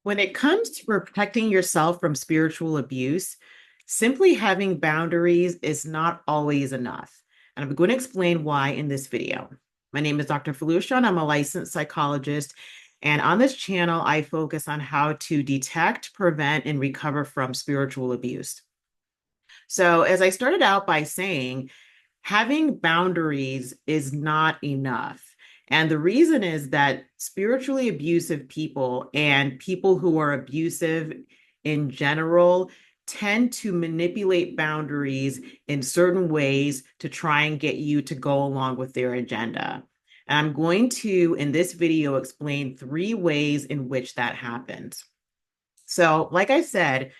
When it comes to protecting yourself from spiritual abuse, simply having boundaries is not always enough. And I'm going to explain why in this video. My name is Dr. Felucia, and I'm a licensed psychologist. And on this channel, I focus on how to detect, prevent, and recover from spiritual abuse. So, as I started out by saying, having boundaries is not enough. And the reason is that spiritually abusive people and people who are abusive in general tend to manipulate boundaries in certain ways to try and get you to go along with their agenda. And I'm going to, in this video, explain 3 ways in which that happens. So, like I said,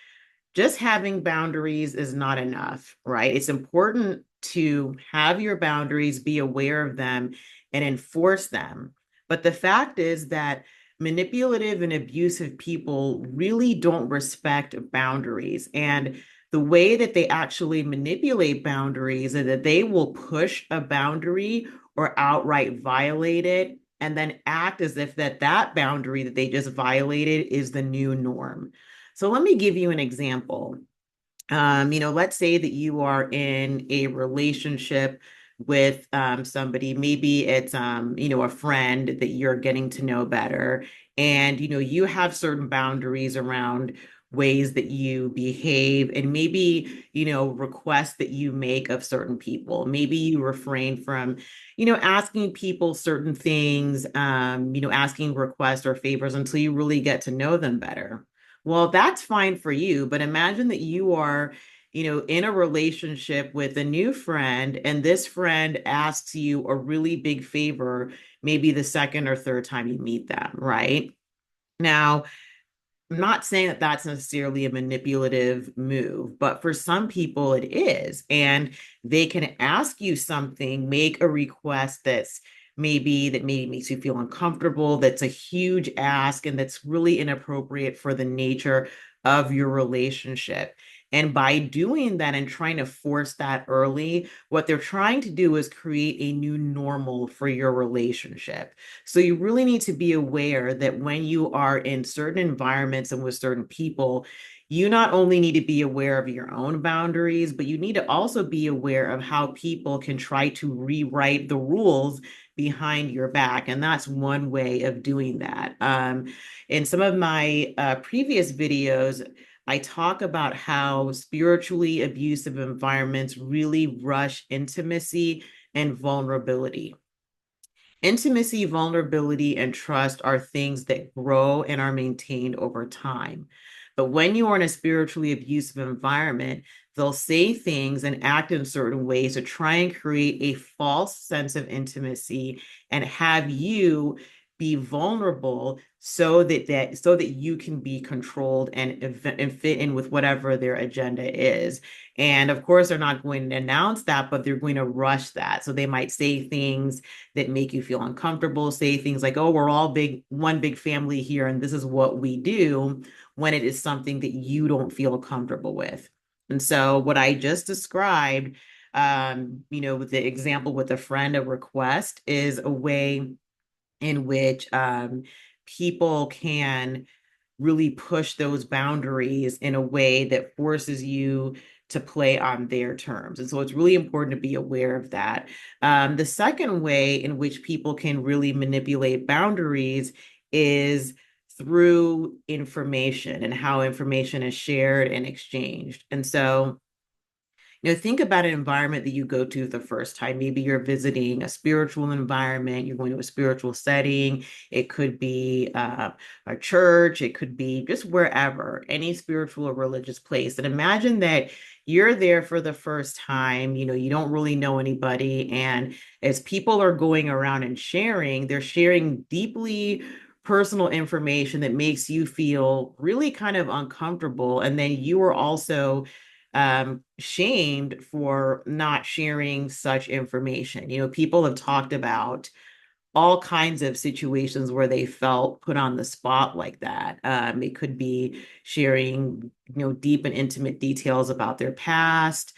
just having boundaries is not enough, right? It's important to have your boundaries, be aware of them, and enforce them. But the fact is that manipulative and abusive people really don't respect boundaries. And the way that they actually manipulate boundaries is that they will push a boundary or outright violate it and then act as if that boundary that they just violated is the new norm. So let me give you an example. Let's say that you are in a relationship with somebody. Maybe it's a friend that you're getting to know better, and you have certain boundaries around ways that you behave and maybe requests that you make of certain people. Maybe you refrain from asking people certain things, asking requests or favors until you really get to know them better. Well, that's fine for you, but imagine that you are, in a relationship with a new friend, and this friend asks you a really big favor, maybe the second or third time you meet them, right? Now, I'm not saying that that's necessarily a manipulative move, but for some people it is. And they can ask you something, make a request that maybe makes you feel uncomfortable, that's a huge ask, and that's really inappropriate for the nature of your relationship. And by doing that and trying to force that early, what they're trying to do is create a new normal for your relationship. So you really need to be aware that when you are in certain environments and with certain people, you not only need to be aware of your own boundaries, but you need to also be aware of how people can try to rewrite the rules behind your back. And that's one way of doing that. In some of my previous videos, I talk about how spiritually abusive environments really rush intimacy and vulnerability. Intimacy, vulnerability, and trust are things that grow and are maintained over time. But when you are in a spiritually abusive environment, they'll say things and act in certain ways to try and create a false sense of intimacy and have you be vulnerable so that you can be controlled and fit in with whatever their agenda is. And of course, they're not going to announce that, but they're going to rush that. So they might say things that make you feel uncomfortable, say things like, oh, we're all one big family here, and this is what we do, when it is something that you don't feel comfortable with. And so, what I just described, with the example with a friend, a request is a way in which people can really push those boundaries in a way that forces you to play on their terms. And so it's really important to be aware of that. The second way in which people can really manipulate boundaries is through information and how information is shared and exchanged. And so think about an environment that you go to the first time. Maybe you're visiting a spiritual environment, you're going to a spiritual setting. It could be a church, it could be just wherever, any spiritual or religious place. And imagine that you're there for the first time, you don't really know anybody. And as people are going around and sharing, they're sharing deeply personal information that makes you feel really kind of uncomfortable. And then you are also shamed for not sharing such information. People have talked about all kinds of situations where they felt put on the spot like that. It could be sharing, deep and intimate details about their past,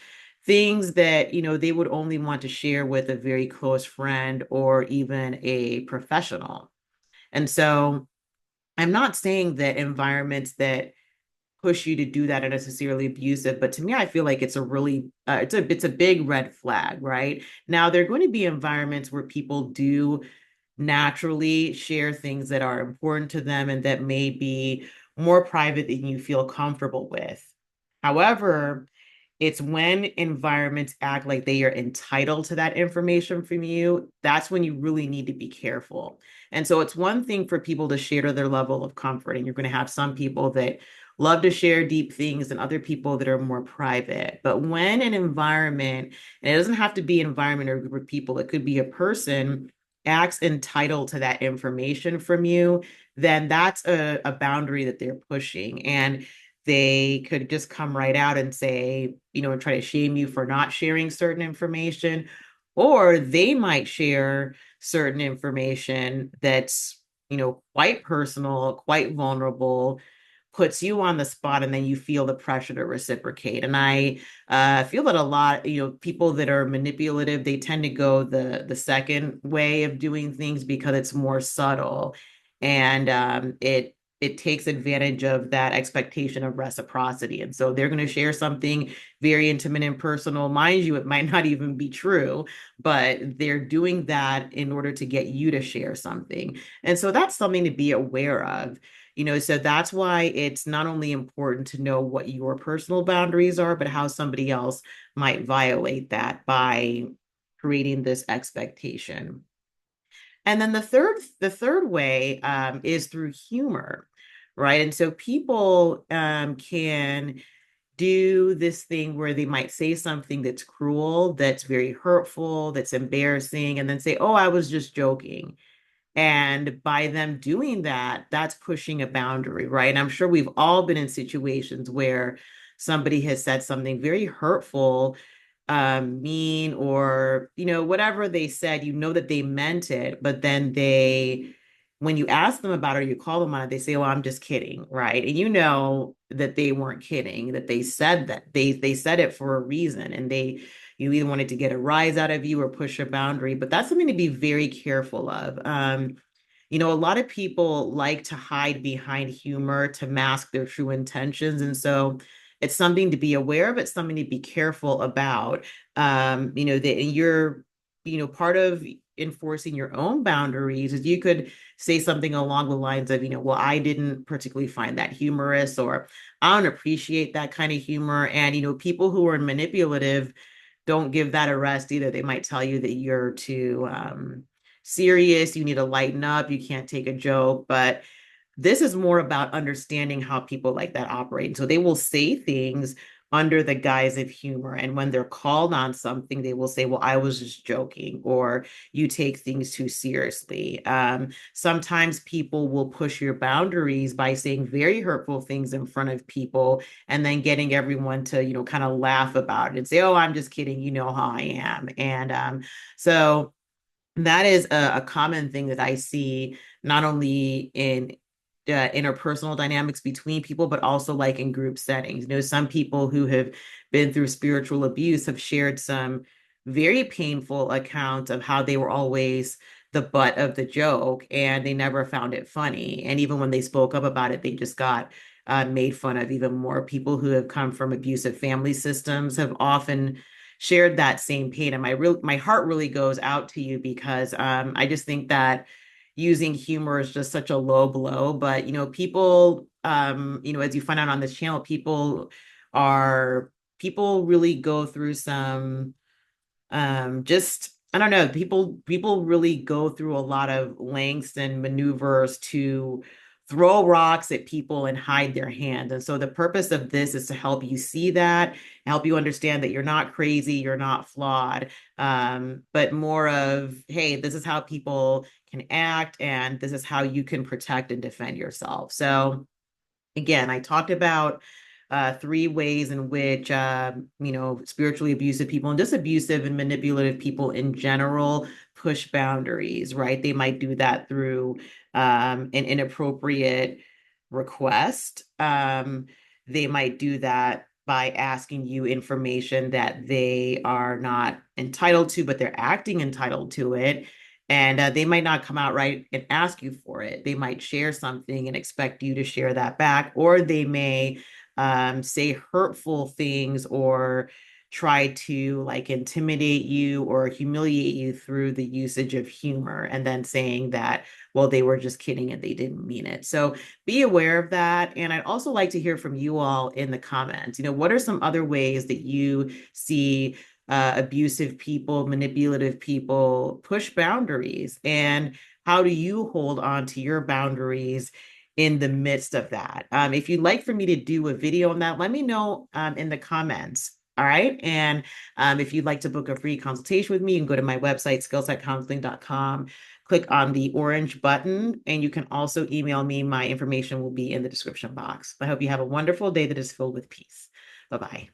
things that, they would only want to share with a very close friend or even a professional. And so I'm not saying that environments that push you to do that are necessarily abusive, but to me, I feel like it's a really it's a big red flag, right? Now, there are going to be environments where people do naturally share things that are important to them and that may be more private than you feel comfortable with. However, it's when environments act like they are entitled to that information from you. That's when you really need to be careful. And so it's one thing for people to share to their level of comfort. And you're going to have some people that love to share deep things and other people that are more private. But when an environment, and it doesn't have to be an environment or a group of people, it could be a person acts entitled to that information from you, then that's a boundary that they're pushing. And they could just come right out and say, and try to shame you for not sharing certain information, or they might share certain information that's, quite personal, quite vulnerable, puts you on the spot, and then you feel the pressure to reciprocate. And I feel that a lot, people that are manipulative, they tend to go the second way of doing things because it's more subtle, and it takes advantage of that expectation of reciprocity. And so they're going to share something very intimate and personal. Mind you, it might not even be true, but they're doing that in order to get you to share something. And so that's something to be aware of. So that's why it's not only important to know what your personal boundaries are, but how somebody else might violate that by creating this expectation. And then the third way is through humor, right? And so people can do this thing where they might say something that's cruel, that's very hurtful, that's embarrassing, and then say, "Oh, I was just joking." And by them doing that, that's pushing a boundary, right? And I'm sure we've all been in situations where somebody has said something very hurtful, mean, or, whatever they said, that they meant it, but then when you ask them about it or you call them on it, they say, "Well, I'm just kidding," right? And you know that they weren't kidding, that they said that they said it for a reason, and you either wanted to get a rise out of you or push a boundary, but that's something to be very careful of. A lot of people like to hide behind humor to mask their true intentions. And so it's something to be aware of. It's something to be careful about. That you're, part of enforcing your own boundaries is you could say something along the lines of, "Well, I didn't particularly find that humorous," or "I don't appreciate that kind of humor." And, people who are manipulative don't give that a rest either. They might tell you that you're too serious, you need to lighten up, you can't take a joke. But this is more about understanding how people like that operate. So they will say things under the guise of humor. And when they're called on something, they will say, "Well, I was just joking," or "You take things too seriously." Sometimes people will push your boundaries by saying very hurtful things in front of people and then getting everyone to, kind of laugh about it and say, "Oh, I'm just kidding. You know how I am." And so that is a common thing that I see not only in interpersonal dynamics between people, but also like in group settings. Some people who have been through spiritual abuse have shared some very painful accounts of how they were always the butt of the joke and they never found it funny. And even when they spoke up about it, they just got made fun of even more. People who have come from abusive family systems have often shared that same pain. And my heart really goes out to you because I just think that using humor is just such a low blow. But people, as you find out on this channel, are people really go through some just I don't know, people really go through a lot of lengths and maneuvers to throw rocks at people and hide their hand. And so the purpose of this is to help you see that, help you understand that you're not crazy, you're not flawed, but more of, hey, this is how people can act and this is how you can protect and defend yourself. So again, I talked about three ways in which, spiritually abusive people and just abusive and manipulative people in general push boundaries, right? They might do that through an inappropriate request. They might do that by asking you information that they are not entitled to, but they're acting entitled to it. And they might not come out right and ask you for it. They might share something and expect you to share that back, or they may say hurtful things or try to like intimidate you or humiliate you through the usage of humor and then saying that, well, they were just kidding and they didn't mean it. So be aware of that. And I'd also like to hear from you all in the comments. What are some other ways that you see abusive people, manipulative people push boundaries? And how do you hold on to your boundaries in the midst of that? If you'd like for me to do a video on that, let me know in the comments. All right. And if you'd like to book a free consultation with me, you can go to my website, skillsetcounseling.com, click on the orange button, and you can also email me. My information will be in the description box. I hope you have a wonderful day that is filled with peace. Bye-bye.